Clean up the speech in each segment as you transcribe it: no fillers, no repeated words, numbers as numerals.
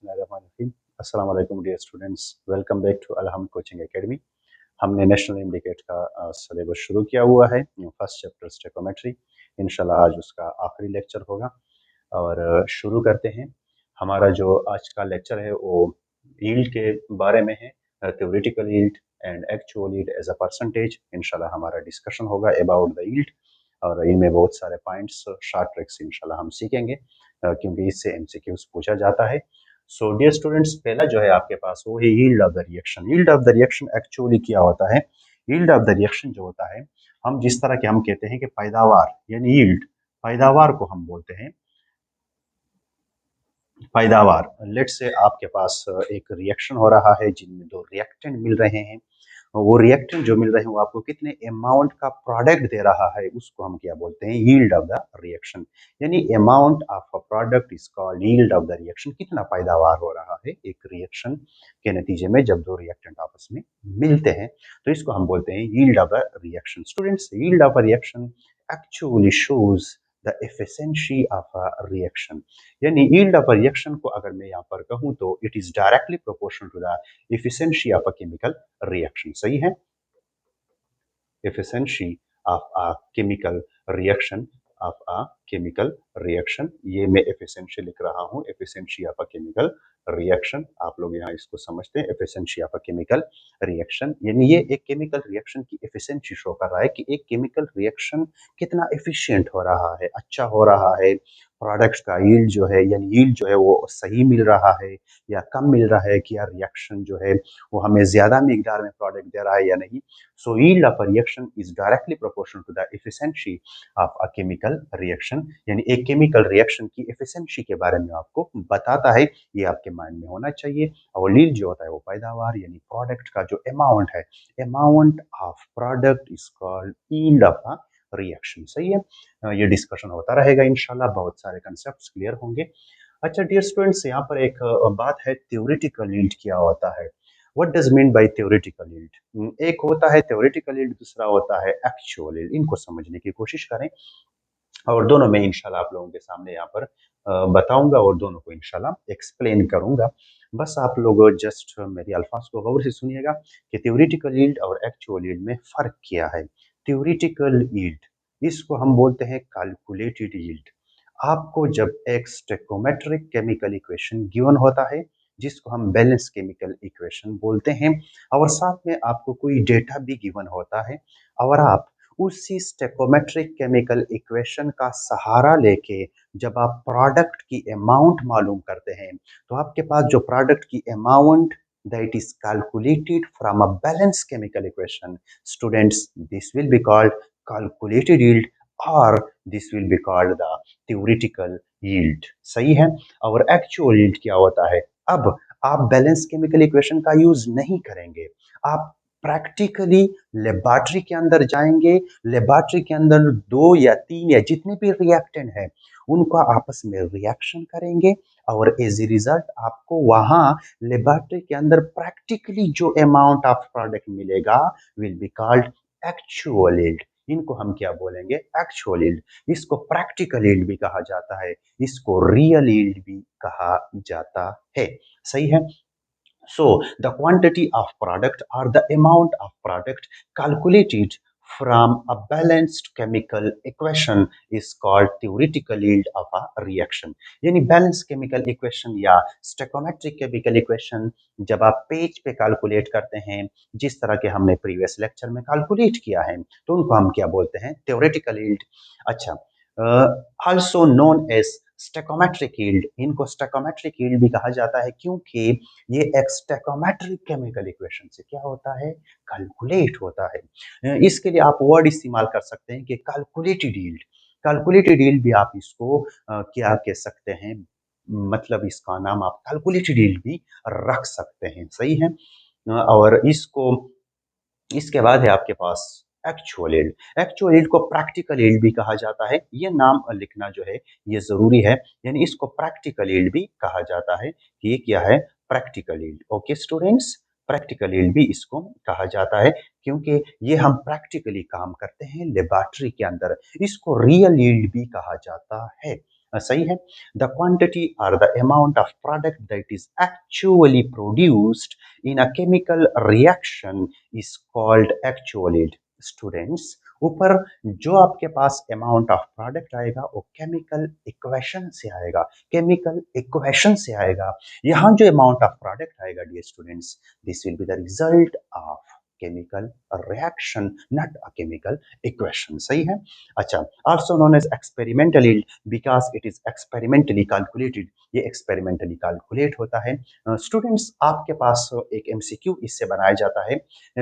बिस्मिल्लाहिर्रहमानिर्रहीम। अस्सलाम वालेकुम dear students, welcome back to Alham coaching academy. हमने नेशनल इंडिकेट का सिलेबस शुरू किया हुआ है। फर्स्ट चैप्टर स्टेकोमेट्री, इंशाल्लाह आज उसका आखिरी लेक्चर होगा और शुरू करते हैं। हमारा जो आज का लेक्चर है वो यील्ड के बारे में है, theoretical yield and actual yield as a percentage. इंशाल्लाह हमारा डिस्कशन होगा अबाउट द यील्ड और इनमें बहुत सारे पॉइंट्स, शॉर्ट ट्रिक्स इंशाल्लाह हम सीखेंगे क्योंकि इससे एमसीक्यूज पूछा जाता है। सो डियर स्टूडेंट्स, पहला जो है आपके पास वो है yield of the reaction. Yield of the reaction actually क्या होता है? यील्ड ऑफ द रिएक्शन जो होता है, हम जिस तरह के हम कहते हैं कि पैदावार यानी यील्ड, पैदावार को हम बोलते हैं पैदावार। लेट से आपके पास एक रिएक्शन हो रहा है जिनमें दो रिएक्टेंट मिल रहे हैं। वो रिएक्टेंट जो मिल रहे हैं वो आपको कितने अमाउंट का प्रोडक्ट दे रहा है, उसको हम क्या बोलते हैं? Yield of the reaction. यानी amount of a product is called yield of the reaction. कितना पैदावार हो रहा है एक रिएक्शन के नतीजे में जब दो रिएक्टेंट आपस में मिलते हैं, तो इसको हम बोलते हैं yield of the reaction. Students, yield of a reaction actually shows the efficiency of a reaction. यानी यील्ड ऑफ अ रिएक्शन को अगर मैं यहाँ पर कहूँ तो it is directly proportional to the efficiency of a chemical reaction. सही है? efficiency of a chemical reaction of a chemical reaction, ये मैं efficiency लिख रहा हूँ, efficiency of a chemical reaction। आप लोग यहाँ इसको समझते हैं, efficiency of a chemical reaction यानी ये एक chemical reaction की efficiency शो कर रहा है कि एक chemical reaction कितना efficient हो रहा है, अच्छा हो रहा है, प्रोडक्ट्स का यील्ड जो है यानी यील्ड जो है वो सही मिल रहा है या कम मिल रहा है, कि यार रिएक्शन जो है वो हमें ज्यादा मिकदार में प्रोडक्ट दे रहा है या नहीं। So yield of a reaction is directly proportional to the efficiency of a chemical reaction। यानी एक केमिकल रिएक्शन की एफिशिएंसी के बारे में आपको बताता है, ये आपके माइंड में होना चाहिए। और यील्ड जो होता है वो पैदावार यानी प्रोडक्ट का जो अमाउंट है, amount of product is called yield of a reaction. सही है? ये डिस्कशन होता रहेगा इंशाल्लाह, बहुत सारे कंसेप्ट्स क्लियर होंगे। अच्छा डियर स्टूडेंट्स, यहाँ पर एक बात है, थ्योरेटिकल यील्ड क्या होता है? What does mean by theoretical yield? एक होता है थ्योरेटिकल यील्ड, दूसरा होता है एक्चुअल यील्ड। इनको समझने की कोशिश करें और दोनों में इंशाल्लाह आप लोगों के सामने यहाँ पर बताऊंगा और दोनों को इंशाल्लाह एक्सप्लेन करूंगा। बस आप लोग जस्ट मेरी अल्फाज को गौर से सुनिएगा कि थ्योरेटिकल यील्ड और एक्चुअल यील्ड में फर्क क्या है। थ्योरेटिकल यील्ड, इसको हम बोलते हैं कैलकुलेटेड यील्ड। आपको जब एक स्टेकोमेट्रिक केमिकल इक्वेशन गिवन होता है जिसको हम बैलेंस केमिकल इक्वेशन बोलते हैं, और साथ में आपको कोई डेटा भी गिवन होता है, और आप उसी स्टेकोमेट्रिक केमिकल इक्वेशन का सहारा लेके जब आप प्रोडक्ट की अमाउंट मालूम करते हैं, तो आपके पास जो प्रोडक्ट की amount that is calculated from a balanced chemical equation, students, this will be called calculated yield or this will be called the theoretical yield। सही है? और एक्चुअल yield क्या होता है? अब आप बैलेंस केमिकल इक्वेशन का यूज नहीं करेंगे, आप प्रैक्टिकली लेबोरेटरी के अंदर जाएंगे, लेबोरेटरी के अंदर दो या तीन या जितने भी रिएक्टेंट हैं उनका आपस में रिएक्शन करेंगे, और एज ए रिजल्ट आपको वहां लेबोरेटरी के अंदर प्रैक्टिकली जो अमाउंट ऑफ प्रोडक्ट मिलेगा will be called actual yield. इनको हम क्या बोलेंगे? Actual yield. इसको प्रैक्टिकल यील्ड भी कहा जाता है, इसको रियल यील्ड भी कहा जाता है। सही है? So the quantity of product or the amount of product calculated from a balanced chemical equation is called theoretical yield of a reaction। यानी balanced chemical equation या stoichiometric chemical equation जब आप पेज पे कैलकुलेट करते हैं, जिस तरह के हमने प्रीवियस लेक्चर में कैलकुलेट किया है, तो उनको हम क्या बोलते हैं? theoretical yield। अच्छा, also known as स्टेकोमेट्रिक यील्ड, इनको स्टेकोमेट्रिक यील्ड भी कहा जाता है क्योंकि ये एक स्टेकोमेट्रिक केमिकल इक्वेशन से क्या होता है? कैलकुलेट होता है। इसके लिए आप वर्ड इस्तेमाल कर सकते हैं कि कैलकुलेटेड यील्ड। कैलकुलेटेड यील्ड भी आप इसको क्या कह सकते हैं, मतलब इसका नाम आप कैलकुलेटेड यील्ड भी रख सकते हैं। सही है? और इसको, इसके बाद है आपके पास एक्चुअल यील्ड। एक्चुअल यील्ड को प्रैक्टिकल यील्ड भी कहा जाता है, ये नाम लिखना जो है ये जरूरी है। यानी इसको प्रैक्टिकल यील्ड भी कहा जाता है कि ये क्या है? Practical yield. Okay students, practical yield भी इसको कहा जाता है क्योंकि ये हम प्रैक्टिकली काम करते हैं लेबोरेटरी के अंदर। इसको रियल यील्ड भी कहा जाता है। सही है। द क्वांटिटी और the amount of product that is actually produced in a chemical reaction is called actual yield. Students, ऊपर जो आपके पास अमाउंट ऑफ प्रोडक्ट आएगा वो केमिकल इक्वेशन से आएगा, केमिकल इक्वेशन से आएगा। यहाँ जो अमाउंट ऑफ प्रोडक्ट आएगा dear students, this will be the result of chemical reaction, not a chemical equation. सही है। अच्छा, also known as experimental yield because it is experimentally calculated. ये एक्सपेरिमेंटली कैलकुलेट होता है। स्टूडेंट्स, आपके पास एक एमसीक्यू इससे बनाया जाता है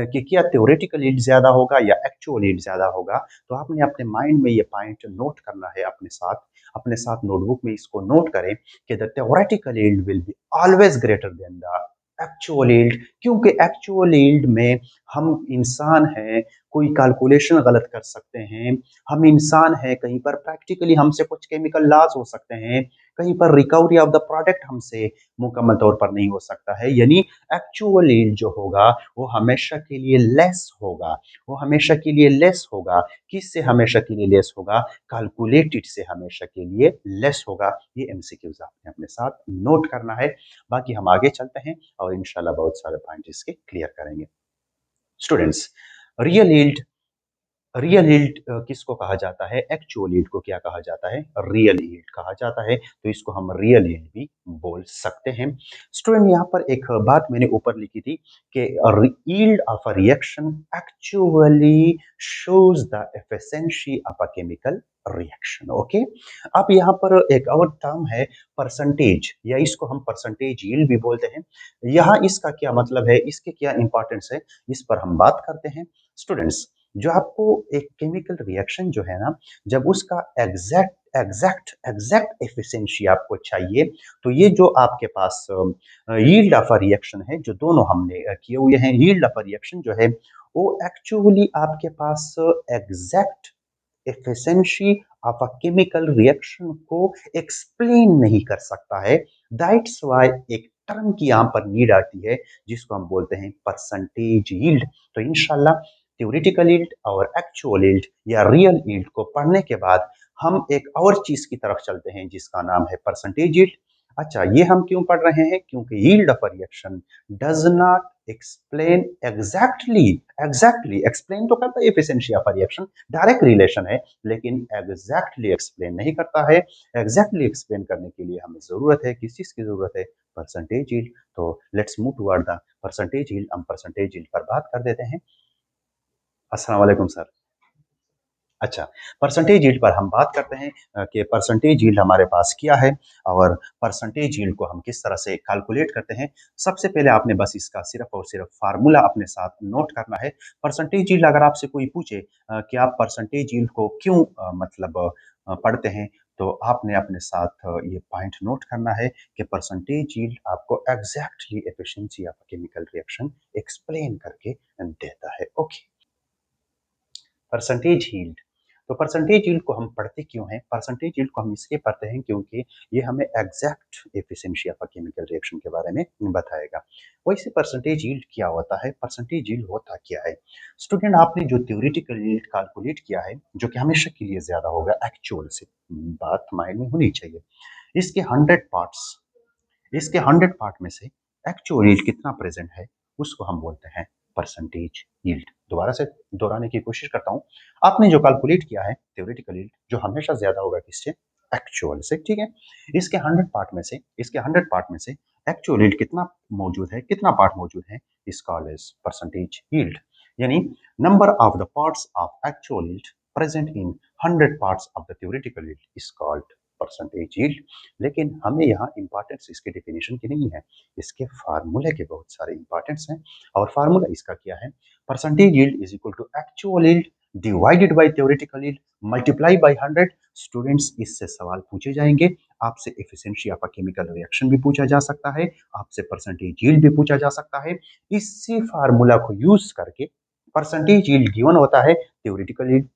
कि क्या थ्योरेटिकल यील्ड ज्यादा होगा या एक्चुअल यील्ड ज्यादा होगा। तो आपने अपने माइंड में ये पॉइंट नोट करना है, अपने साथ नोटबुक में इसको नोट करें कि the theoretical yield will be always greater than the actual yield. क्योंकि एक्चुअल यील्ड में हम इंसान हैं, कोई कैलकुलेशन गलत कर सकते हैं, हम इंसान हैं, कहीं पर प्रैक्टिकली हमसे कुछ केमिकल लॉस हो सकते हैं, कहीं पर रिकवरी ऑफ द प्रोडक्ट हमसे मुकम्मल तौर पर नहीं हो सकता है। यानी एक्चुअल यील्ड जो होगा वो हमेशा के लिए लेस होगा, वो हमेशा के लिए लेस होगा। किससे हमेशा के लिए लेस होगा? कैलकुलेटेड से हमेशा के लिए लेस होगा। ये एमसीक्यूज आपने अपने साथ नोट करना है। बाकी हम आगे चलते हैं और इंशाल्लाह बहुत सारे पॉइंट इसके क्लियर करेंगे। Students, real yield, real yield किसको कहा जाता है? एक्चुअल यील्ड को क्या कहा जाता है? रियल यील्ड कहा जाता है। तो इसको हम रियल यील्ड भी बोल सकते हैं। स्टूडेंट, यहाँ पर एक बात मैंने ऊपर लिखी थी कि yield of a reaction actually shows the efficiency of a chemical reaction. Okay, अब यहाँ पर एक और टर्म है परसेंटेज, या इसको हम परसेंटेज यील्ड भी बोलते हैं। यहाँ इसका क्या मतलब है, इसके क्या इंपॉर्टेंस है, इस पर हम बात करते हैं। स्टूडेंट्स, जो आपको एक केमिकल रिएक्शन जो है ना, जब उसका एग्जैक्ट एफिशिएंसी आपको चाहिए, तो ये जो आपके पास यील्ड ऑफ अ रिएक्शन है, जो दोनों हमने किए हुए हैं, यील्ड ऑफ अ रिएक्शन जो है वो एक्चुअली आपके पास exact efficiency of a chemical reaction को एक्सप्लेन नहीं कर सकता है। दैट्स वाई एक टर्म की यहाँ पर नीड आती है जिसको हम बोलते हैं परसेंटेज यील्ड। तो इंशाल्लाह थ्योरेटिकल यील्ड और एक्चुअल यील्ड या रियल यील्ड को पढ़ने के बाद हम एक और चीज की तरफ चलते हैं जिसका नाम है परसेंटेज यील्ड। अच्छा, ये हम क्यों पढ़ रहे हैं? क्योंकि yield of a reaction does not explain exactly explain तो करता है efficiency of a reaction, direct relation है, लेकिन एग्जैक्टली एक्सप्लेन नहीं करता है। एग्जैक्टली एक्सप्लेन करने के लिए हमें जरूरत है, किस चीज की जरूरत है? Percentage yield. तो let's move toward the percentage yield. हम परसेंटेज यील्ड पर बात कर देते हैं। अस्सलाम वालेकुम सर। अच्छा, परसेंटेज यील्ड पर हम बात करते हैं कि परसेंटेज यील्ड हमारे पास क्या है और परसेंटेज यील्ड को हम किस तरह से कैलकुलेट करते हैं। सबसे पहले आपने बस इसका सिर्फ और सिर्फ फार्मूला अपने साथ नोट करना है। परसेंटेज यील्ड अगर आपसे कोई पूछे कि आप परसेंटेज यील्ड को क्यों पढ़ते हैं, तो आपने अपने साथ ये पॉइंट नोट करना है कि परसेंटेज यील्ड आपको exactly efficiency of chemical reaction explain करके देता है। Okay, percentage yield. तो परसेंटेज यील्ड को हम पढ़ते क्यों हैं? परसेंटेज यील्ड को हम इसलिए पढ़ते हैं क्योंकि ये हमें exact efficiency of chemical reaction के बारे में बताएगा। वैसे परसेंटेज यील्ड क्या होता है? परसेंटेज यील्ड होता क्या है? स्टूडेंट, आपने जो थ्योरेटिकल यील्ड कैलकुलेट किया है, जो कि हमेशा के लिए ज्यादा होगा एक्चुअल से, बात माइंड में होनी चाहिए। इसके 100 पार्ट्स, इसके 100 पार्ट में से एक्चुअल यील्ड कितना प्रेजेंट है, उसको हम बोलते हैं परसेंटेज यील्ड। दोबारा से दोहराने की कोशिश करता हूं। आपने जो कैलकुलेट किया है थ्योरेटिकल यील्ड, जो हमेशा ज्यादा होगा किससे? एक्चुअल से। ठीक है, इसके 100 पार्ट में से, इसके 100 पार्ट में से एक्चुअल यील्ड कितना मौजूद है, कितना पार्ट मौजूद है, is called as percentage yield. यानी number of the parts of actual yield present in 100 parts of the theoretical yield is called percentage yield. लेकिन हमें यहाँ इंपॉर्टेंस इसके डेफिनेशन की नहीं है, इसके फार्मूले के बहुत सारे इंपॉर्टेंस हैं। और फार्मूला इसका क्या है? Percentage yield is equal to actual yield divided by theoretical yield multiply by 100। Students, इससे सवाल पूछे जाएंगे, आपसे efficiency of a chemical reaction भी पूछा जा सकता है, आपसे परसेंटेज यील्ड भी पूछा जा सकता है। इसी फार्मूला को यूज करके परसेंटेज यील्ड गिवन होता है, थ्योरेटिकल यील्ड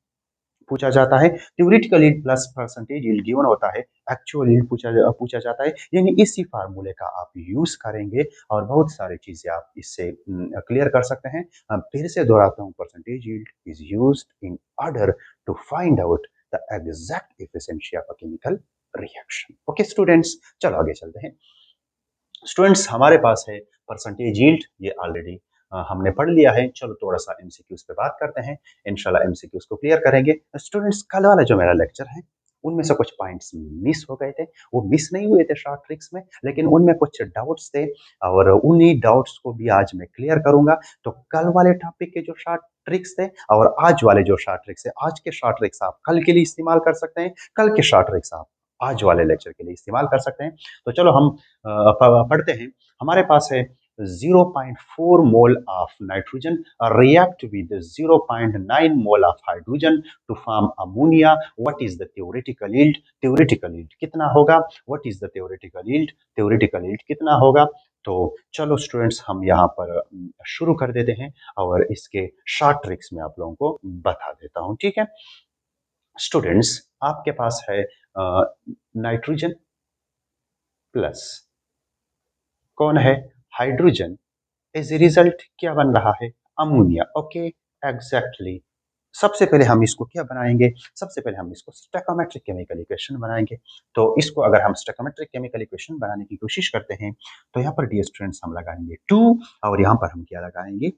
पूछा जाता है, theoretical yield plus percentage yield given होता है, एक्चुअल यील्ड पूछा जाता है। यानी इसी फार्मूले का आप यूज करेंगे और बहुत सारी चीजें आप इससे क्लियर कर सकते हैं। हम फिर से दोहराता हूँ, percentage yield is used in order to find out the exact efficiency of a chemical reaction. Okay students, चलो आगे चलते हैं। स्टूडेंट्स हमारे पास है परसेंटेज यील्ड, ये ऑलरेडी हमने पढ़ लिया है। चलो थोड़ा सा एमसीक्यूज पे बात करते हैं, इंशाल्लाह एमसीक्यूज को क्लियर करेंगे। स्टूडेंट्स कल वाला जो मेरा लेक्चर है उनमें से कुछ पॉइंट्स मिस हो गए थे। वो मिस नहीं हुए थे शॉर्ट ट्रिक्स में, लेकिन उनमें कुछ डाउट्स थे और उन्हीं डाउट्स को भी आज मैं क्लियर करूंगा। तो कल वाले टॉपिक के जो शॉर्ट ट्रिक्स थे और आज वाले जो शॉर्ट ट्रिक्स है, आज के शॉर्ट ट्रिक्स आप कल के लिए इस्तेमाल कर सकते हैं, कल के शॉर्ट ट्रिक्स आप आज वाले लेक्चर के लिए इस्तेमाल कर सकते हैं। तो चलो हम पढ़ते हैं। हमारे पास है 0.4 mole of nitrogen react with 0.9 mole of hydrogen to form ammonia. What is the theoretical yield? Theoretical yield कितना होगा? What is the theoretical yield? Theoretical yield कितना होगा? तो चलो स्टूडेंट्स हम यहाँ पर शुरू कर देते हैं और इसके शॉर्ट ट्रिक्स में आप लोगों को बता देता हूँ, ठीक है स्टूडेंट्स। आपके पास है नाइट्रोजन प्लस कौन है? हाइड्रोजन। एज ए रिजल्ट क्या बन रहा है? अमोनिया। Okay exactly. सबसे पहले हम इसको क्या बनाएंगे? सबसे पहले हम इसको स्टोइकोमेट्रिक केमिकल इक्वेशन बनाएंगे। तो इसको अगर हम स्टोइकोमेट्रिक केमिकल इक्वेशन बनाने की कोशिश करते हैं तो यहाँ पर डियर स्टूडेंट्स हम लगाएंगे 2 और यहाँ पर हम क्या लगाएंगे?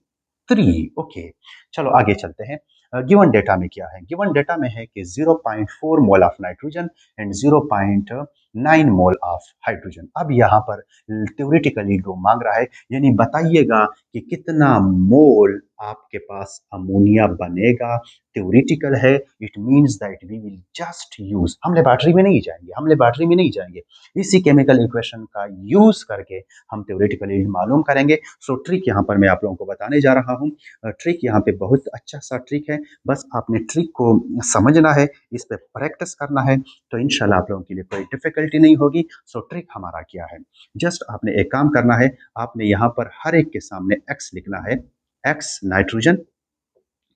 3। ओके चलो आगे चलते हैं। गिवन डेटा में क्या है? गिवन डेटा में है कि 0.4 mole of nitrogen and 0.9 mole of hydrogen. अब यहाँ पर थ्योरेटिकली जो मांग रहा है, यानी बताइएगा कि कितना मोल आपके पास अमोनिया बनेगा। थ्योरेटिकल है, it means that we will just use, हम लेबोरेटरी में नहीं जाएंगे, हम लेबोरेटरी में नहीं जाएंगे, इसी केमिकल इक्वेशन का यूज करके हम थ्योरेटिकली मालूम करेंगे। सो ट्रिक यहाँ पर मैं आप लोगों को बताने जा रहा हूँ। ट्रिक यहाँ पे बहुत अच्छा सा ट्रिक है, बस आपने ट्रिक को समझना है, इस पे प्रैक्टिस करना है, तो इंशाल्लाह आप लोगों के लिए कोई डिफिकल्टी नहीं होगी। सो ट्रिक हमारा क्या है? जस्ट आपने एक काम करना है, आपने यहाँ पर हर एक के सामने x लिखना है। x nitrogen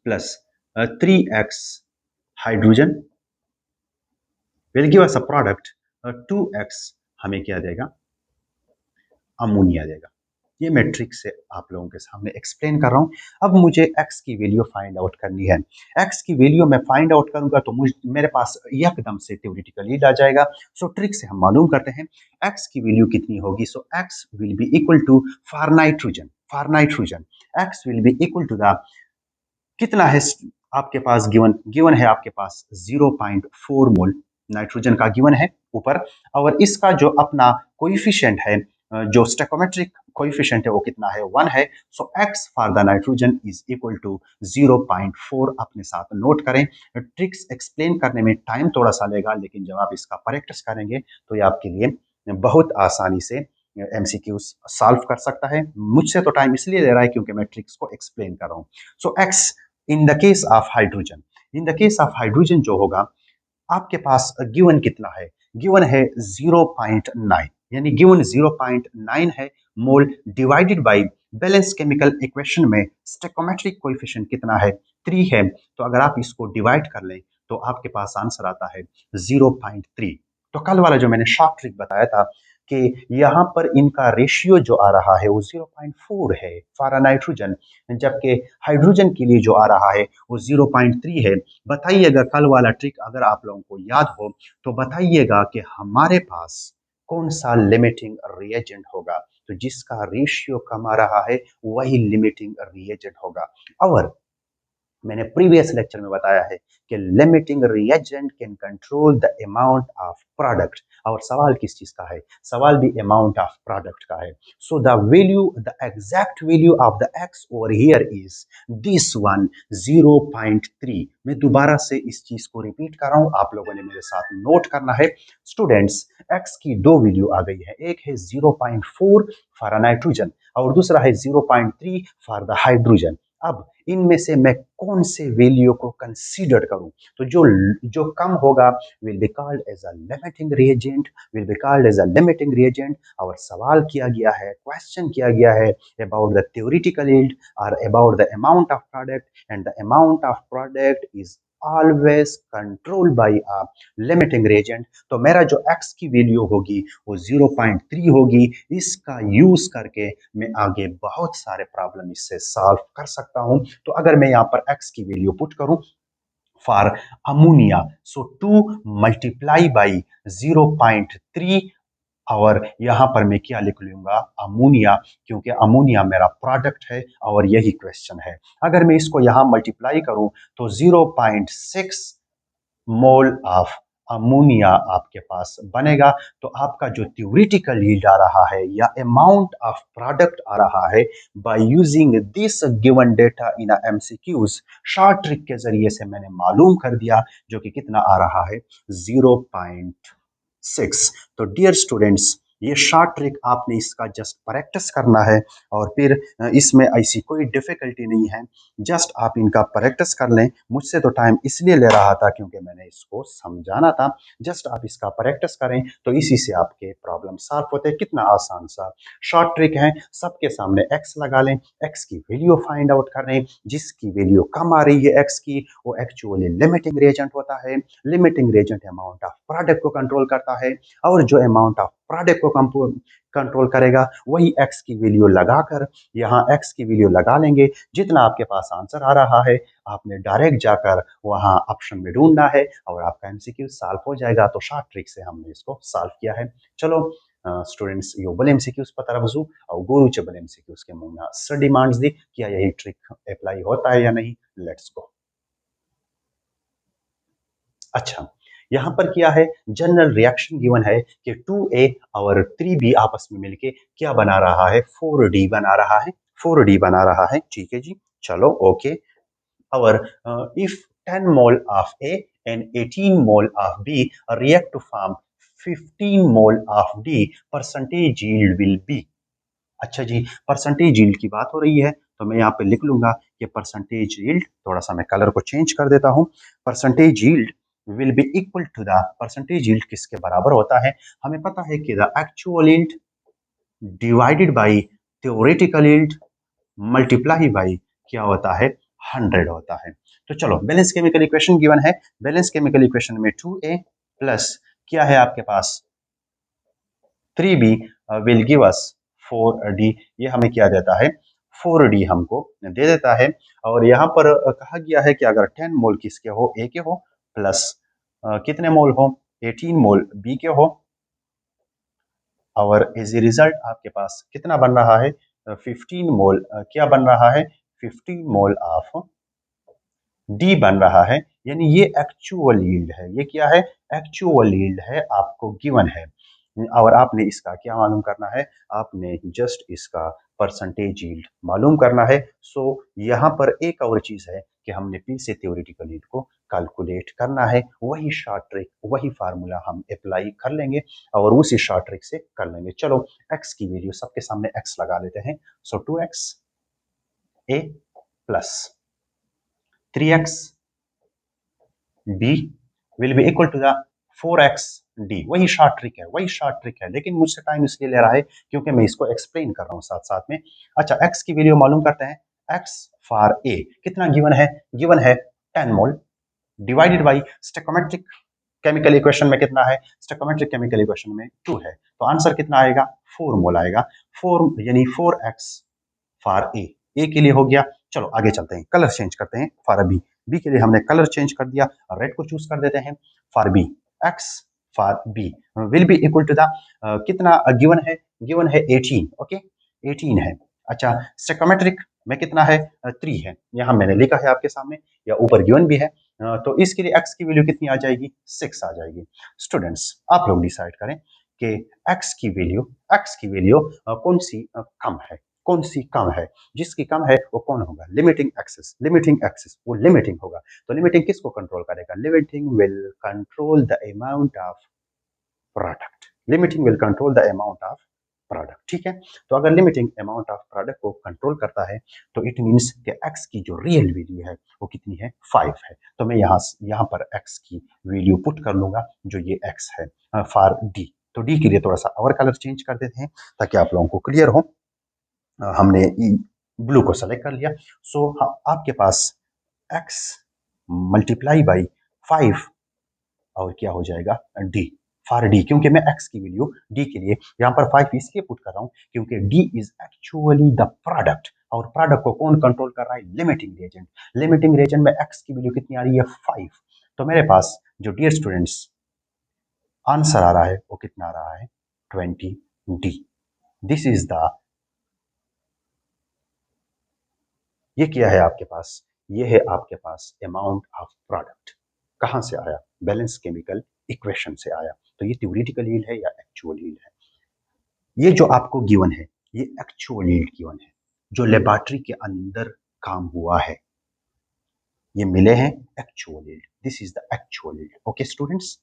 plus 3x hydrogen will give us a product 2x हमें क्या देगा? अमोनिया देगा। ये मैट्रिक्स से आप लोगों के सामने एक्सप्लेन कर रहा हूं। अब मुझे x की वैल्यू फाइंड आउट करनी है। x की वैल्यू मैं फाइंड आउट करूंगा तो मेरे पास एकदम से थ्योरेटिकल यील्ड आ जाएगा। सो ट्रिक से हम मालूम करते हैं x की वैल्यू कितनी होगी। So x will be equal to for nitrogen x will be equal to the कितना है आपके पास? गिवन है आपके पास 0.4 मोल नाइट्रोजन का गिवन है ऊपर, और इसका जो अपना कोइफिशिएंट है, जो स्टोइकोमेट्रिक कोइफिशिएंट है वो कितना है? 1 है। So x for the nitrogen is equal to 0.4। अपने साथ नोट करें। ट्रिक्स एक्सप्लेन करने में टाइम थोड़ा सा लेगा, लेकिन जब आप इसका प्रैक्टिस करेंगे तो ये आपके लिए बहुत आसानी से एमसीक्यूज सॉल्व कर सकता है। मुझसे तो टाइम इसलिए ले रहा है क्योंकि मैं ट्रिक्स को एक्सप्लेन कर रहा हूँ। सो x in the case of hydrogen, in the case of hydrogen जो होगा, आपके पास गिवन कितना है? गिवन है 0.9, यानी गिवन 0.9 है मोल divided by balance chemical equation में स्टोइकोमेट्रिक कोएफिशिएंट कितना है? 3 है। तो अगर आप इसको डिवाइड कर लें तो आपके पास आंसर आता है 0.3। तो कल वाला जो मैंने शॉर्ट ट्रिक बताया था कि यहाँ पर इनका रेशियो जो आ रहा है वो 0.4 है फॉर नाइट्रोजन, जबकि हाइड्रोजन के लिए जो आ रहा है वो 0.3 है। बताइएगा कल वाला ट्रिक अगर आप लोगों को याद हो तो बताइएगा कि हमारे पास कौन सा लिमिटिंग रिएजेंट होगा। तो जिसका रेशियो कम आ रहा है वही लिमिटिंग रिएजेंट होगा। और मैंने प्रीवियस लेक्चर में बताया है कि limiting reagent can control the amount of product. और सवाल किस चीज का है? सवाल भी अमाउंट ऑफ प्रोडक्ट का है। So the value, the exact value of the x over here is this one 0.3। मैं दोबारा से इस चीज को रिपीट कर रहा हूं, आप लोगों ने मेरे साथ नोट करना है। स्टूडेंट्स एक्स की दो वैल्यू आ गई है, एक है 0.4 फॉर नाइट्रोजन और दूसरा है 0.3 फॉर द हाइड्रोजन। अब इनमें से मैं कौन से वैल्यू को कंसीडर करूं? तो जो कम होगा will be called as a limiting reagent, will be called as a limiting reagent. और सवाल किया गया है, क्वेश्चन किया गया है अबाउट द थ्योरेटिकल यील्ड और about the amount of product, and the amount of product is always controlled by a limiting reagent. तो मेरा जो x की वैल्यू होगी वो 0.3 होगी। इसका यूज करके मैं आगे बहुत सारे प्रॉब्लम इससे सॉल्व कर सकता हूं। तो अगर मैं यहाँ पर x की वैल्यू पुट करूं for ammonia. So 2 multiply by 0.3 और यहां पर मैं क्या लिख लूंगा अमोनिया, क्योंकि अमोनिया मेरा प्रोडक्ट है और यही क्वेश्चन है। अगर मैं इसको यहां मल्टीप्लाई करूं तो 0.6 मोल ऑफ अमोनिया आपके पास बनेगा। तो आपका जो थ्योरेटिकल यील्ड आ रहा है या अमाउंट ऑफ प्रोडक्ट आ रहा है by using this given data in MCQs, short trick के जरिए से मैंने मालूम कर दिया, जो कि कितना आ रहा है 0.6। तो डियर स्टूडेंट्स, ये शॉर्ट ट्रिक आपने इसका जस्ट प्रैक्टिस करना है और फिर इसमें ऐसी कोई डिफिकल्टी नहीं है, जस्ट आप इनका प्रैक्टिस कर लें। मुझसे तो टाइम इसलिए ले रहा था क्योंकि मैंने इसको समझाना था। जस्ट आप इसका प्रैक्टिस करें तो इसी से आपके प्रॉब्लम सॉल्व होते हैं। कितना आसान सा शॉर्ट ट्रिक है। सबके सामने एक्स लगा लें, एक्स की वैल्यू फाइंड आउट करें। जिसकी वैल्यू कम आ रही है एक्स की, वो एक्चुअली लिमिटिंग रेजेंट होता है। Limiting Regent amount of product को कंट्रोल करता है और जो अमाउंट ऑफ प्रोडक्ट को कंट्रोल करेगा वही एक्स की वैल्यू लगाकर यहाँ एक्स की वैल्यू लगा लेंगे। जितना आपके पास आंसर आ रहा है आपने डायरेक्ट जाकर वहां ऑप्शन में ढूंढना है और आपका एमसीक्यू सॉल्व हो जाएगा। तो शॉर्ट ट्रिक से हमने इसको सॉल्व किया है। चलो स्टूडेंट्स, यो बल एमसीक्यूज पर तरफ जू और गुरुचे बल एमसीक्यूज के मुंह सर डिमांड्स दी क्या यही ट्रिक अप्लाई होता है या नहीं। Let's go. अच्छा, यहां पर क्या है, जनरल रिएक्शन गिवन है कि 2A और 3B आपस में मिलके क्या बना रहा है, 4D बना रहा है। 4D बना रहा है, ठीक है जी। चलो ओके। और if 10 mole of A and 18 mole of B react to form 15 mole of D, percentage yield will be। अच्छा जी, परसेंटेज यील्ड की बात हो रही है तो मैं यहाँ पे लिख लूंगा कि परसेंटेज यील्ड, थोड़ा सा मैं कलर को चेंज कर देता हूँ। Percentage yield will be equal to the, percentage yield किसके बराबर होता है, हमें पता है कि the actual yield divided by theoretical yield multiply by क्या होता है, 100 होता है। तो चलो, बैलेंस केमिकल इक्वेशन गिवन है। बैलेंस केमिकल इक्वेशन में 2A प्लस क्या है आपके पास 3B will give us 4D। ये हमें क्या देता है, 4D हमको दे देता है। और यहाँ पर कहा गया है कि अगर 10 मोल किसके हो, A के हो, प्लस कितने मोल हो, 18 मोल B के हो, और एज ए रिजल्ट आपके पास कितना बन रहा है, 15 मोल क्या बन रहा है, 15 मोल ऑफ डी बन रहा है। यानी ये एक्चुअल यील्ड है। ये क्या है, एक्चुअल यील्ड है, आपको गिवन है। और आपने इसका क्या मालूम करना है, आपने जस्ट इसका परसेंटेज यील्ड मालूम करना है। सो यहाँ पर एक और चीज है कि हमने फिर से थ्योरेटिकल यील्ड को कैलकुलेट करना है। वही शॉर्ट ट्रिक, वही फार्मूला हम अप्लाई कर लेंगे और उसी शॉर्ट ट्रिक से कर लेंगे। चलो, एक्स की वैल्यू सबके सामने एक्स लगा लेते हैं। So 2x a plus 3x b will be equal to the 4x d। वही शॉर्ट ट्रिक है, वही शॉर्ट ट्रिक है, लेकिन मुझसे टाइम इसलिए ले रहा है क्योंकि मैं इसको एक्सप्लेन कर रहा हूं साथ साथ में। अच्छा, x की वैल्यू मालूम करते हैं। x फॉर a कितना गिवन है, गिवन है 10 मोल divided by stoichiometric chemical equation में कितना है, स्टोइकोमेट्रिक केमिकल इक्वेशन में 2 है, तो आंसर कितना आएगा, 4 मोल आएगा। 4 यानी 4x फॉर ए के लिए हो गया। चलो आगे चलते हैं, कलर चेंज करते हैं फॉर बी। बी के लिए हमने कलर चेंज कर दिया, रेड को चूज कर देते हैं for b. X for b will be equal to the कितना गिवन है, गिवन है 18। ओके, 18 है। अच्छा, स्टोइकोमेट्रिक में कितना है, 3 है, यहाँ मैंने लिखा है आपके सामने, या ऊपर गिवन भी है। तो इसके लिए एक्स की वैल्यू कितनी आ जाएगी, 6 आ जाएगी। स्टूडेंट्स, आप लोग डिसाइड करें कि एक्स की वैल्यू, एक्स की वैल्यू कौन सी कम है, कौन सी कम है। जिसकी कम है वो कौन होगा, लिमिटिंग एक्सेस, लिमिटिंग एक्सेस वो लिमिटिंग होगा। तो लिमिटिंग किसको कंट्रोल करेगा, limiting will control the amount of product, limiting will control the amount of product. ठीक है, तो अगर लिमिटिंग अमाउंट ऑफ प्रोडक्ट को कंट्रोल करता है तो इट मींस कि एक्स की जो रियल वैल्यू है वो कितनी है, 5 है। तो मैं यहाँ पर एक्स की वैल्यू पुट कर लूंगा जो ये एक्स है फॉर डी। तो डी के लिए थोड़ा सा और कलर चेंज कर देते हैं ताकि आप लोगों को क्लियर हो। हमने ब्लू को सेलेक्ट कर लिया। सो आपके पास x मल्टीप्लाई बाई 5 और क्या हो जाएगा, d फॉर d। क्योंकि मैं x की वैल्यू d के लिए यहाँ पर 5 इसलिए पुट कर रहा हूँ क्योंकि d is actually the product और प्रोडक्ट को कौन कंट्रोल कर रहा है? Limiting reagent. लिमिटिंग रिएजेंट में x की वैल्यू कितनी आ रही है? 5। तो मेरे पास जो डियर स्टूडेंट्स आंसर आ रहा है वो कितना आ रहा है? 20D। दिस इज द, ये क्या है आपके पास? ये है आपके पास अमाउंट ऑफ प्रोडक्ट। कहां से आया? बैलेंस केमिकल इक्वेशन से आया। तो ये थ्योरेटिकल यील्ड है या एक्चुअल यील्ड है? ये जो आपको गिवन है ये एक्चुअल यील्ड गिवन है, जो लेबोरेटरी के अंदर काम हुआ है, ये मिले हैं actual yield. This is the actual yield. Okay students,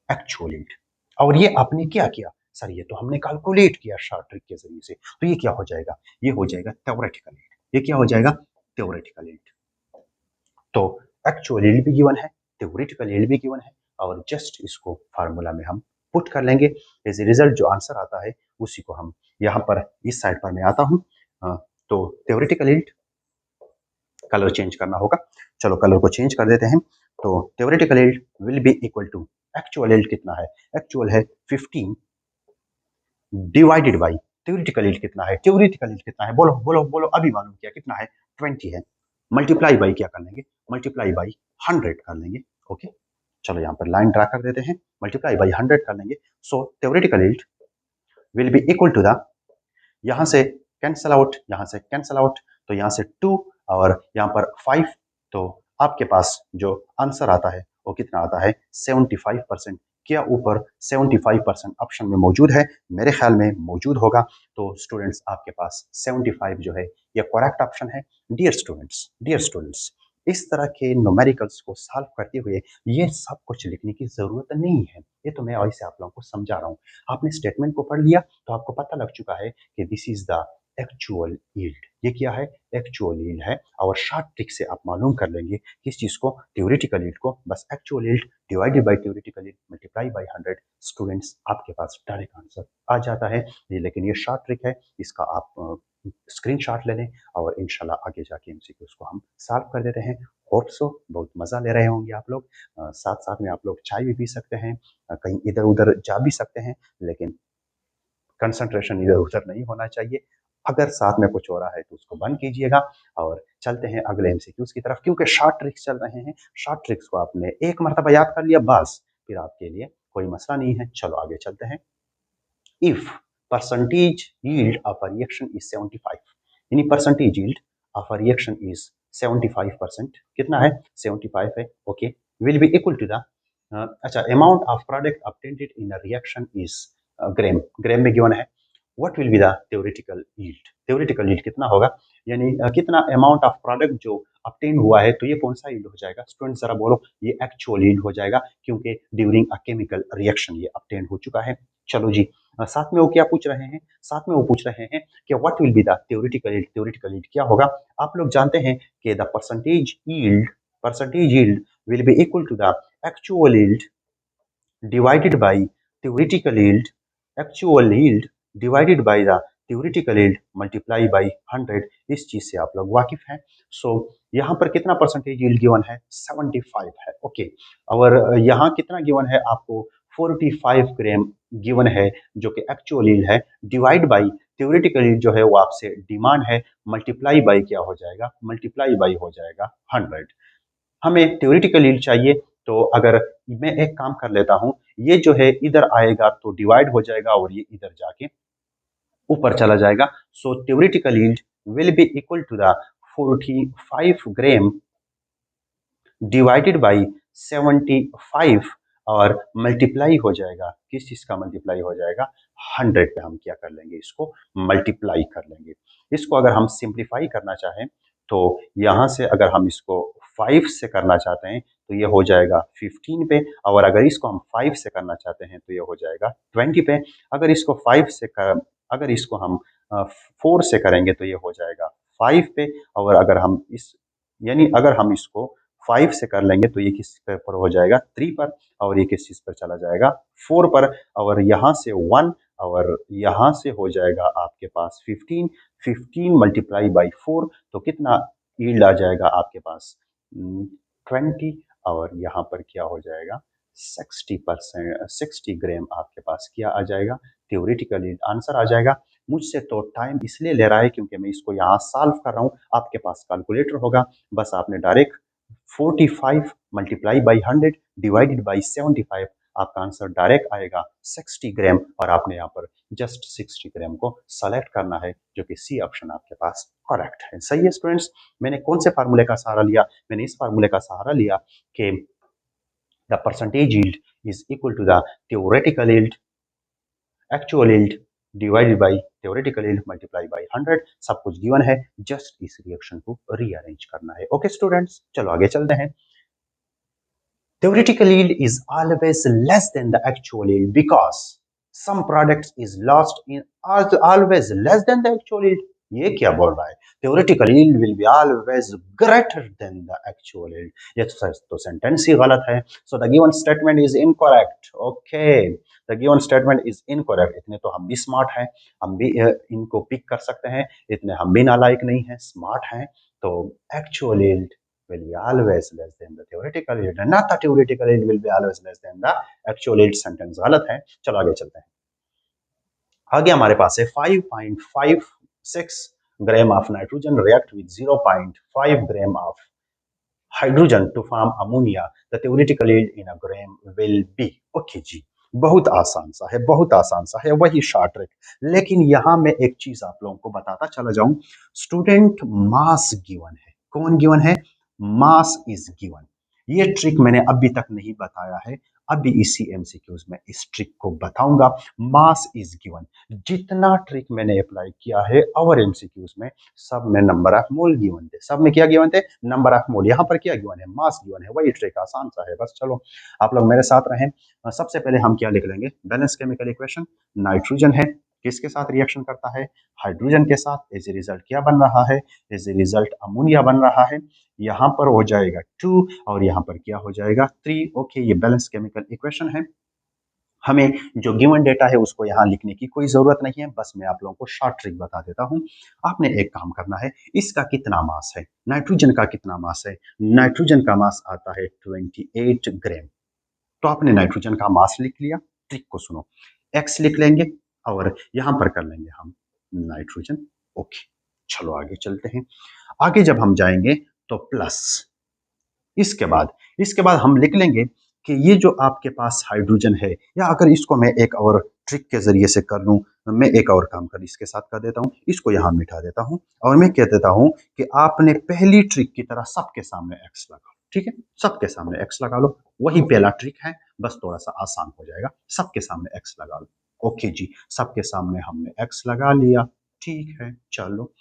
actual yield. और ये आपने क्या किया? सर ये तो हमने कैलकुलेट किया शॉर्ट ट्रिक के जरिए से। तो ये क्या हो जाएगा? ये हो जाएगा थ्योरेटिकल यील्ड। ये क्या हो जाएगा? Theoretical yield. तो एक्चुअल यील्ड भी गिवन है, थ्योरेटिकल यील्ड भी गिवन है, और जस्ट इसको फार्मूला में हम पुट कर लेंगे। एज ए रिजल्ट जो आंसर आता है उसी को हम यहाँ पर इस साइड पर मैं आता हूँ। तो थ्योरेटिकल यील्ड, कलर चेंज करना होगा, चलो कलर को चेंज कर देते हैं। तो theoretical yield will be equal to, actual yield कितना है? एक्चुअल है 15 डिवाइडेड बाई थ्योरेटिकल यील्ड कितना है? थ्योरेटिकल यील्ड कितना है? बोलो बोलो बोलो, अभी मालूम किया कितना है? 20 है। मल्टीप्लाई बाई क्या कर लेंगे? मल्टीप्लाई बाई 100 कर लेंगे। ओके, चलो यहाँ पर लाइन ड्रा कर देते हैं, मल्टीप्लाई बाई 100 कर लेंगे। So theoretical yield will be equal to the, यहाँ से कैंसल आउट, यहाँ से कैंसल आउट, तो यहाँ से 2 और यहाँ पर 5, तो आपके पास जो आंसर आता है वो कितना आता है? 75%। क्या ऊपर 75% ऑप्शन में मौजूद है? मेरे ख्याल में मौजूद होगा। तो स्टूडेंट्स आपके पास 75 जो है ये करेक्ट ऑप्शन है। डियर स्टूडेंट्स, डियर स्टूडेंट्स, इस तरह के न्यूमेरिकल्स को सॉल्व करते हुए ये सब कुछ लिखने की जरूरत नहीं है। ये तो मैं वैसे आप लोगों को समझा रहा हूँ। आपने स्टेटमेंट को पढ़ लिया तो आपको पता लग चुका है कि this is the actual yield. ये क्या है? एक्चुअल यील्ड है। और शॉर्ट ट्रिक से आप मालूम कर लेंगे किस चीज को? थ्योरेटिकल यील्ड को। बस actual yield divided by theoretical yield multiply by 100, students आपके पास डायरेक्ट आंसर आ जाता है। ये लेकिन ये शॉर्ट ट्रिक है, इसका आप स्क्रीनशॉट ले लें और इंशाल्लाह आगे जाके एमसीक्यूज को हम सॉल्व कर देते हैं। होप सो बहुत मजा ले रहे होंगे आप लोग। साथ साथ में आप लोग चाय भी पी सकते हैं, कहीं इधर उधर जा भी सकते हैं, लेकिन कंसंट्रेशन इधर उधर नहीं होना चाहिए। अगर साथ में कुछ हो रहा है तो उसको बंद कीजिएगा और चलते हैं अगले एमसीक्यूज की तरफ, क्योंकि शॉर्ट ट्रिक्स चल रहे हैं। शॉर्ट ट्रिक्स को आपने एक मरतबा याद कर लिया बस, फिर आपके लिए कोई मसला नहीं है। चलो आगे चलते हैं। if percentage yield of a reaction is 75, यानी percentage yield of a reaction is 75%, कितना है? 75 है। Okay, will be equal to the, अच्छा, amount of product obtained in a reaction is ग्राम, ग्राम में गिवन है। What will be the theoretical yield? theoretical yield कितना होगा? यानी कितना अमाउंट ऑफ प्रोडक्ट जो obtain हुआ है, तो ये कौन सा yield हो जाएगा? स्टूडेंट जरा बोलो। ये एक्चुअल yield हो जाएगा, क्योंकि ड्यूरिंग अ केमिकल रिएक्शन ये obtain हो चुका है। चलो जी, साथ में वो क्या पूछ रहे हैं? साथ में वो पूछ रहे हैं कि what will be the theoretical yield? theoretical yield क्या होगा? आप लोग जानते हैं कि the percentage yield will be equal to the actual yield divided by theoretical yield, actual yield divided by the theoretical yield multiply by 100। इस चीज से आप लोग वाकिफ हैं। सो यहाँ पर कितना परसेंटेज yield गिवन है? 75 है। ओके, और यहाँ कितना गिवन है आपको? 45 ग्राम गिवन है, जो कि एक्चुअल yield है, डिवाइड बाई theoretical yield जो है वो आपसे डिमांड है, मल्टीप्लाई बाई क्या हो जाएगा? मल्टीप्लाई बाई हो जाएगा 100। हमें थ्योरेटिकल यील्ड चाहिए, तो अगर मैं एक काम कर लेता हूं, ये जो है इधर आएगा तो डिवाइड हो जाएगा और ये इधर जाके ऊपर चला जाएगा। So theoretical yield will be equal to the 45 gram divided by 75 और मल्टीप्लाई हो जाएगा, किस चीज का मल्टीप्लाई हो जाएगा? 100 पे हम क्या कर लेंगे? इसको मल्टीप्लाई कर लेंगे। इसको अगर हम सिंप्लीफाई करना चाहें तो यहां से अगर हम इसको 5 से करना चाहते हैं तो ये हो जाएगा 15 पे, और अगर इसको हम 5 से करना चाहते हैं तो ये हो जाएगा 20 पे। अगर इसको 5 से कर, अगर इसको हम 4 से करेंगे तो ये हो जाएगा 5 पे, और अगर हम इस, यानी अगर हम इसको 5 से कर लेंगे तो ये किस पर हो जाएगा? 3 पर, और ये किस चीज पर चला जाएगा? 4 पर, और यहाँ से 1, और यहाँ से हो जाएगा आपके पास 15, 15 मल्टीप्लाई बाई 4, तो कितना यील्ड आ जाएगा आपके पास? 20, और यहाँ पर क्या हो जाएगा? 60%, 60 ग्राम आपके पास क्या आ जाएगा? थ्योरेटिकल यील्ड आंसर आ जाएगा। मुझसे तो टाइम इसलिए ले रहा है क्योंकि मैं इसको यहाँ सॉल्व कर रहा हूँ। आपके पास कैलकुलेटर होगा, बस आपने direct 45 multiply by 100 divided by 75, आपका आंसर डायरेक्ट आएगा 60 ग्राम, और आपने यहाँ पर जस्ट 60 ग्राम को सेलेक्ट करना है, जो कि सी ऑप्शन आपके पास करेक्ट है। सही है स्टूडेंट्स। मैंने कौन से फार्मूले का सहारा लिया? मैंने इस फार्मूले का सहारा लिया कि the percentage yield is equal to the theoretical yield, actual yield divided by theoretical yield multiply by 100। सब कुछ गिवन है, जस्ट इस रिएक्शन को रीअरेंज करना है। ओके स्टूडेंट्स, चलो आगे चलते हैं। Theoretical yield is always less than the actual yield because some products is lost in always less than the actual yield। ये क्या बोल रहा है? Theoretical yield will be always greater than the actual yield। ये तो sentence ही गलत है। So the given statement is incorrect। Okay, the given statement is incorrect। इतने तो हम भी स्मार्ट हैं, हम भी इनको पिक कर सकते हैं, इतने हम भी नालायक नहीं हैं, स्मार्ट हैं। तो actual yield will be always less than the theoretical yield, not the theoretical yield will be always less than the actual yield। Sentence गलत है। चलो आगे चलते हैं। आगे हमारे पास है 5.56 gram of nitrogen react with 0.5 gram of hydrogen to form ammonia, the theoretical yield in a gram will be। Okay जी, बहुत आसान सा है, बहुत आसान सा है, वही शॉर्ट ट्रिक। लेकिन यहां मैं एक चीज आप लोगों को बताता चला जाऊं। स्टूडेंट, मास गिवन है। कौन गिवन है? Mass is given. ये ट्रिक मैंने अभी तक नहीं बताया है, अभी इसी एमसीक्यूज में इस ट्रिक को बताऊंगा। मास इज गिवन, जितना ट्रिक मैंने अप्लाई किया है और एमसीक्यूज में, सब में नंबर ऑफ मोल गिवन थे। सब में क्या गिवन थे? Number of mole. यहाँ पर क्या गिवन है? मास गिवन है। वही ट्रिक आसान सा है, बस चलो आप लोग मेरे साथ रहें। सबसे पहले हम क्या लिख लेंगे? Balance chemical equation. नाइट्रोजन है, किसके साथ रिएक्शन करता है? हाइड्रोजन के साथ। एज ए रिजल्ट क्या बन रहा है? एज ए रिजल्ट अमोनिया बन रहा है। यहाँ पर हो जाएगा 2 और यहाँ पर क्या हो जाएगा? 3। ओके, ये बैलेंस केमिकल इक्वेशन है। हमें जो गिवन डेटा है उसको यहाँ लिखने की कोई जरूरत नहीं है, बस मैं आप लोगों को शॉर्ट ट्रिक बता देता हूँ। आपने एक काम करना है, इसका कितना मास है? नाइट्रोजन का कितना मास है? नाइट्रोजन का मास आता है 28 ग्राम। तो आपने नाइट्रोजन का मास लिख लिया। ट्रिक को सुनो, एक्स लिख लेंगे और यहां पर कर लेंगे हम नाइट्रोजन। ओके, चलो आगे चलते हैं। आगे जब हम जाएंगे तो प्लस, इसके बाद हम लिख लेंगे कि ये जो आपके पास हाइड्रोजन है, या अगर इसको मैं एक और ट्रिक के जरिए से कर लूं, मैं एक और काम कर इसके साथ कर देता हूं, इसको यहां मिटा देता हूं और मैं कह देता हूं कि आपने पहली ट्रिक की तरह सबके सामने एक्स लगा। ठीक है, सबके सामने एक्स लगा लो, वही पहला ट्रिक है, बस थोड़ा सा आसान हो जाएगा। सबके सामने एक्स लगा लो। ओके जी, सबके सामने हमने एक्स लगा लिया। ठीक है, चलो।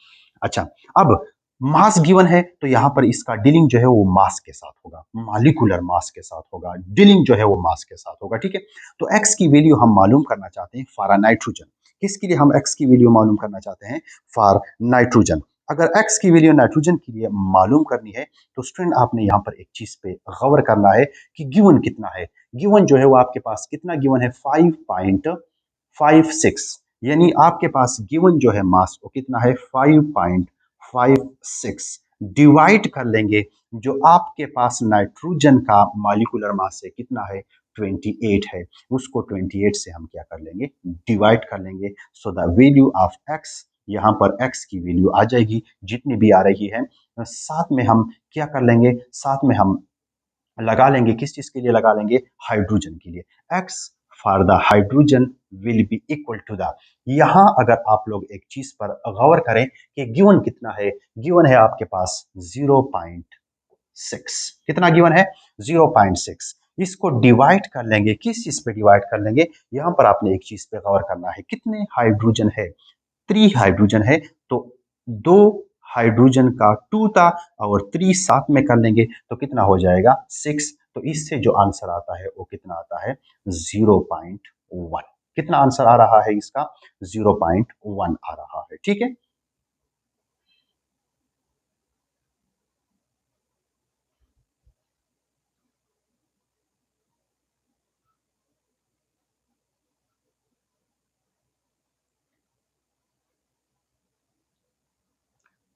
अच्छा, अब मास गिवन है तो यहाँ पर इसका डीलिंग जो है वो मास के साथ होगा, मॉलिक्यूलर मास के साथ होगा, डीलिंग जो है वो मास के साथ होगा। ठीक है, तो एक्स की वैल्यू हम मालूम करना चाहते हैं फॉर नाइट्रोजन। किसके लिए हम एक्स की वैल्यू मालूम करना चाहते हैं? For nitrogen. अगर एक्स की वैल्यू नाइट्रोजन के लिए मालूम करनी है तो स्टूडेंट आपने यहाँ पर एक चीज पे गौर करना है कि गिवन कितना है। गिवन जो है वो आपके पास कितना गिवन है? 5.56, यानी आपके पास गिवन जो है मास वो कितना है? 5.56 डिवाइड कर लेंगे जो आपके पास नाइट्रोजन का मॉलिक्यूलर मास है, कितना है? 28 है। उसको 28 से हम क्या कर लेंगे? डिवाइड कर लेंगे। So the value of x, यहाँ पर एक्स की वैल्यू आ जाएगी जितनी भी आ रही है। साथ में हम क्या कर लेंगे? साथ में हम लगा लेंगे, किस चीज के लिए लगा लेंगे? हाइड्रोजन के लिए। X for the hydrogen will be equal to the, यहां अगर आप लोग एक चीज पर गौर करें कि गिवन कितना है? गिवन है आपके पास 0.6। कितना गिवन है? 0.6। इसको डिवाइड कर लेंगे, किस चीज पे डिवाइड कर लेंगे? यहां पर आपने एक चीज पे गौर करना है, कितने हाइड्रोजन है? 3 हाइड्रोजन है, तो 2 हाइड्रोजन का 2 था और 3 साथ में कर लेंगे तो कितना हो जाएगा? 6। तो इससे जो आंसर आता है वो कितना आता है? 0.1। कितना आंसर आ रहा है इसका? 0.1 आ रहा है। ठीक है,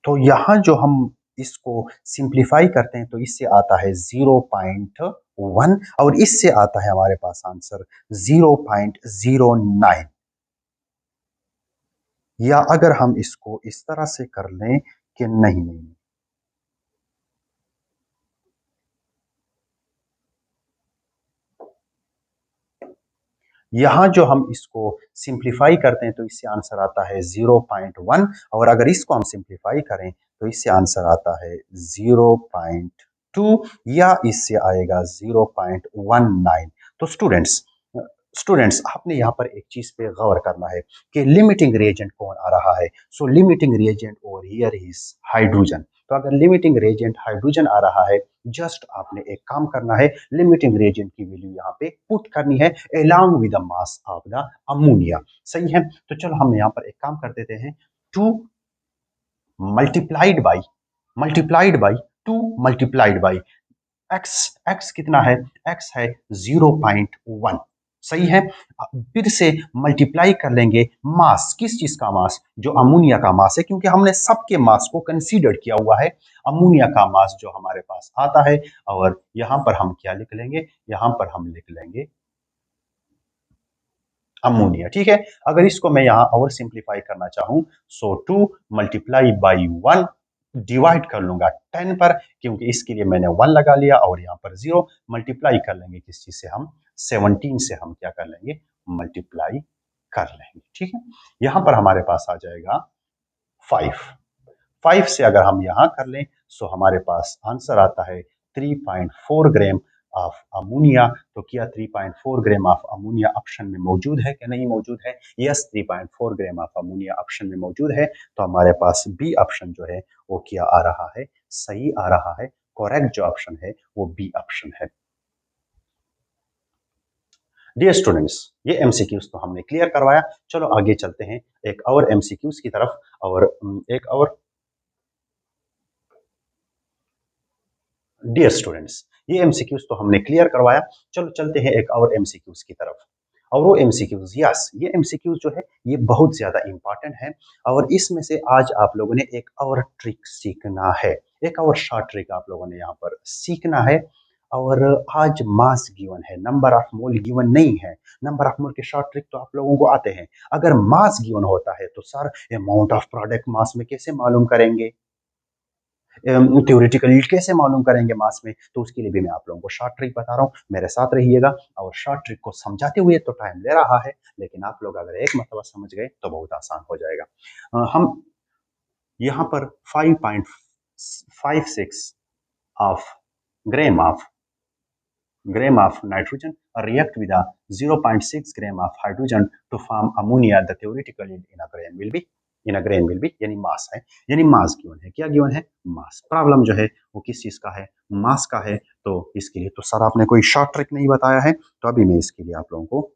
तो यहां जो हम इसको सिंप्लीफाई करते हैं तो इससे आता है 0.1 और इससे आता है हमारे पास आंसर 0.09। या अगर हम इसको इस तरह से कर लें कि नहीं नहीं, यहां जो हम इसको सिंप्लीफाई करते हैं तो इससे आंसर आता है 0.1, और अगर इसको हम सिंप्लीफाई करें तो इससे आंसर आता है 0.2, या इससे आएगा 0.19। तो स्टूडेंट्स आपने यहाँ पर एक चीज पे गौर करना है कि लिमिटिंग रिएजेंट कौन आ रहा है। So limiting reagent over here is hydrogen. तो अगर लिमिटिंग रिएजेंट हाइड्रोजन आ रहा है, जस्ट आपने एक काम करना है, लिमिटिंग रिएजेंट की वैल्यू यहाँ पे पुट करनी है along with the mass of the ammonia। सही है, तो चलो हम यहाँ पर एक काम कर देते हैं, 2 multiplied by multiplied by 2 multiplied by x. X कितना है? एक्स है 0.1। सही है, फिर से मल्टीप्लाई कर लेंगे मास। किस चीज का मास? जो अमोनिया का मास है, क्योंकि हमने सबके मास को कंसीडर किया हुआ है। अमोनिया का मास जो हमारे पास आता है, और यहां पर हम क्या लिख लेंगे? यहां पर हम लिख लेंगे अमोनिया। ठीक है, अगर इसको मैं यहां और सिंप्लीफाई करना चाहूं, सो 2 मल्टीप्लाई बाई 1 डिवाइड कर लूंगा 10 पर, क्योंकि इसके लिए मैंने 1 लगा लिया, और यहाँ पर 0 मल्टीप्लाई कर लेंगे किस चीज से? हम 17 से हम क्या कर लेंगे? मल्टीप्लाई कर लेंगे। ठीक है, यहां पर हमारे पास आ जाएगा 5। 5 से अगर हम यहां कर लें, सो हमारे पास आंसर आता है 3.4 ग्राम ऑफ अमोनिया। तो क्या 3.4 ग्राम ऑफ अमोनिया ऑप्शन में मौजूद है कि नहीं मौजूद है? Yes, 3.4 gram of ammonia option में मौजूद है। तो हमारे पास बी ऑप्शन जो है वो क्या आ रहा है? सही आ रहा है। करेक्ट जो ऑप्शन है वो बी ऑप्शन है। डियर स्टूडेंट्स, ये एमसीक्यूज तो हमने क्लियर करवाया। चलो आगे चलते हैं एक और एमसीक्यूज की तरफ, और एक और डियर स्टूडेंट्स, ये एमसीक्यूज तो हमने क्लियर करवाया। चलो चलते हैं एक और एमसीक्यूज की तरफ, और वो एमसीक्यूज, यस, ये एमसीक्यूज जो है ये बहुत ज्यादा इंपॉर्टेंट है, और इसमें से आज आप लोगों ने एक और ट्रिक सीखना है। एक और शॉर्ट ट्रिक आप लोगों ने यहाँ पर सीखना है। और आज मास गिवन है, नंबर ऑफ मोल गिवन नहीं है। नंबर ऑफ मोल के शॉर्ट ट्रिक तो आप लोगों को आते हैं। अगर मास गिवन होता है तो sir amount of product mass में कैसे मालूम करेंगे? थ्योरेटिकली कैसे मालूम करेंगे मास में? तो उसके लिए भी मैं आप लोगों को शॉर्ट ट्रिक बता रहा हूँ, मेरे साथ रहिएगा। और शॉर्ट ट्रिक को समझाते हुए तो टाइम ले रहा है, लेकिन आप लोग अगर एक मरतबा समझ गए तो बहुत आसान हो जाएगा। हम यहाँ पर 5.56 of gram of nitrogen react with a 0.6 gram of hydrogen to form ammonia, the theoretical yield in a gram will be यानी मास है, यानी मास गिवन है। क्या गिवन है? मास। प्रॉब्लम जो है वो किस चीज का है? मास का है। तो इसके लिए तो सर आपने कोई शॉर्ट ट्रिक नहीं बताया है, तो अभी मैं इसके लिए आप लोगों को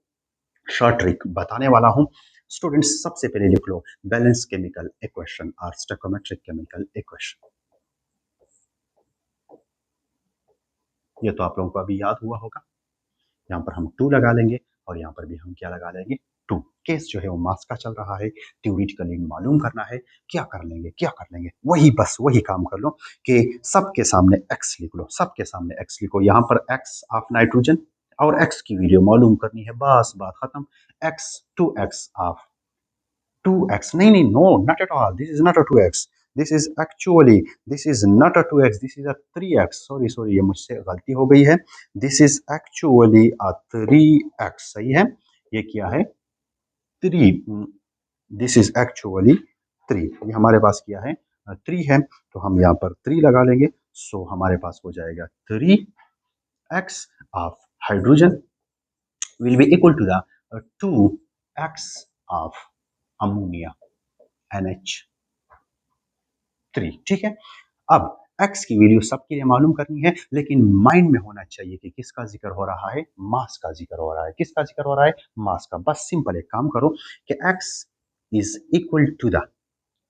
शॉर्ट ट्रिक बताने वाला हूं। स्टूडेंट्स, सबसे पहले लिख लो बैलेंस केमिकल इक्वेशन और स्टोइकोमेट्रिक केमिकल इक्वेशन। ये तो आप लोगों को अभी याद हुआ होगा। यहाँ पर हम 2 लगा लेंगे, और यहाँ पर भी हम क्या लगा लेंगे? 2। केस जो है वो मास का चल रहा है, थ्योरेटिकली मालूम करना है। क्या कर लेंगे वही, बस वही काम कर लो कि सबके सामने x लिख लो, सबके सामने x लिखो। यहाँ पर x ऑफ नाइट्रोजन और x की वैल्यू मालूम करनी है, बस बात खत्म। x 2x ऑफ 2x, नहीं नहीं, no, not at all, this is not a 2x, this is actually, this is not a 2x, this is a 3x। Sorry sorry, ये मुझसे गलती हो गई है। This is actually a 3x। सही है, ये क्या है? 3। This is actually 3। ये हमारे पास क्या है? 3 है, तो हम यहाँ पर 3 लगा लेंगे। सो हमारे पास हो जाएगा 3x of hydrogen will be equal to the 2x of ammonia NH3। ठीक है, अब x की वैल्यू सबके लिए मालूम करनी है, लेकिन माइंड में होना चाहिए कि किसका जिक्र हो रहा है? मास का जिक्र हो रहा है। किसका जिक्र हो रहा है? मास का। बस सिंपल एक काम करो कि is equal to the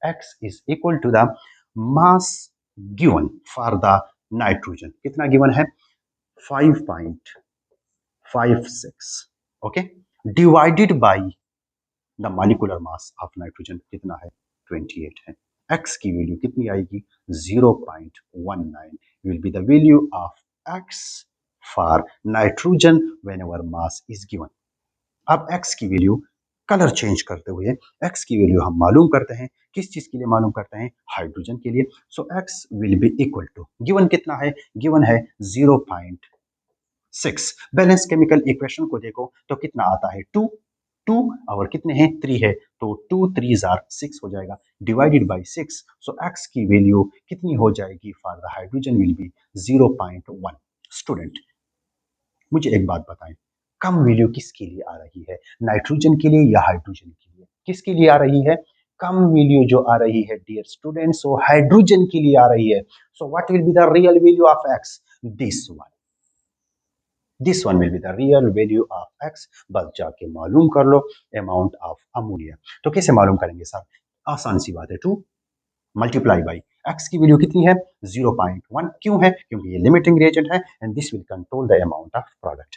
x is equal to the mass given for the nitrogen. कितना गिवन है? 5.56। Okay, divided by the molecular mass of nitrogen कितना है? 28 है। x की वैल्यू कितनी आएगी? 0.19 will be the value of x for nitrogen whenever mass is given. अब x की वैल्यू कलर चेंज करते हुए x की वैल्यू हम मालूम करते हैं। किस चीज के लिए मालूम करते हैं? हाइड्रोजन के लिए। So x will be equal to, given कितना है? गिवन है 0.6। बैलेंस केमिकल इक्वेशन को देखो तो कितना आता है? 2। 2 और कितने हैं? 3 है, तो 2 3 जार 6 हो जाएगा, डिवाइडेड बाय 6। सो x की वैल्यू कितनी हो जाएगी for the hydrogen? Will B 0.1। Student, मुझे एक बात बताएं, कम वैल्यू किसके लिए आ रही है? नाइट्रोजन के लिए या हाइड्रोजन के लिए? किसके लिए आ रही है? कम वैल्यू जो आ रही है डियर स्टूडेंट्स, वो हाइड्रोजन के लिए आ रही है। So what will be the real value of x? This one. This one will be the real value of x। बस जाके मालूम कर लो अमाउंट ऑफ अमोनिया। तो कैसे मालूम करेंगे सर? आसान सी बात है, 2 मल्टीप्लाई बाई x की वैल्यू कितनी है? 0.1। क्यों है? क्योंकि ये लिमिटिंग रिएजेंट है and this will control the amount of product.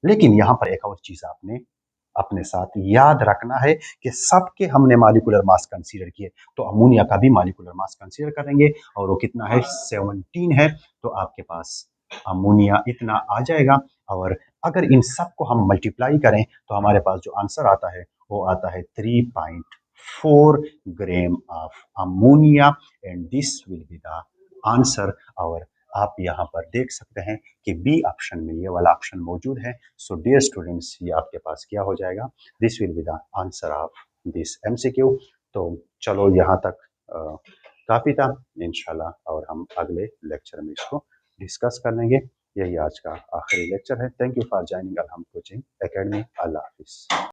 लेकिन यहां पर एक और चीज आपने अपने साथ याद रखना है कि सबके हमने मॉलिक्यूलर मास कंसीडर किए, तो अमोनिया का भी मॉलिक्यूलर मास कंसीडर करेंगे और वो कितना है? 17 है। तो आपके पास अमोनिया इतना आ जाएगा। और अगर इन सबको हम मल्टीप्लाई करें तो हमारे पास जो आंसर आता है वो आता है 3.4 gram of ammonia and this will be the answer. और आप यहाँ पर देख सकते हैं कि बी ऑप्शन में ये वाला ऑप्शन मौजूद है। सो डियर स्टूडेंट्स, ये आपके पास क्या हो जाएगा? This will be the answer of this MCQ. तो चलो यहाँ तक काफ़ी था इंशाल्लाह, और हम अगले लेक्चर में इसको डिस्कस कर लेंगे। यही आज का आखिरी लेक्चर है। Thank you for joining Alham coaching academy. Allah हाफिज़।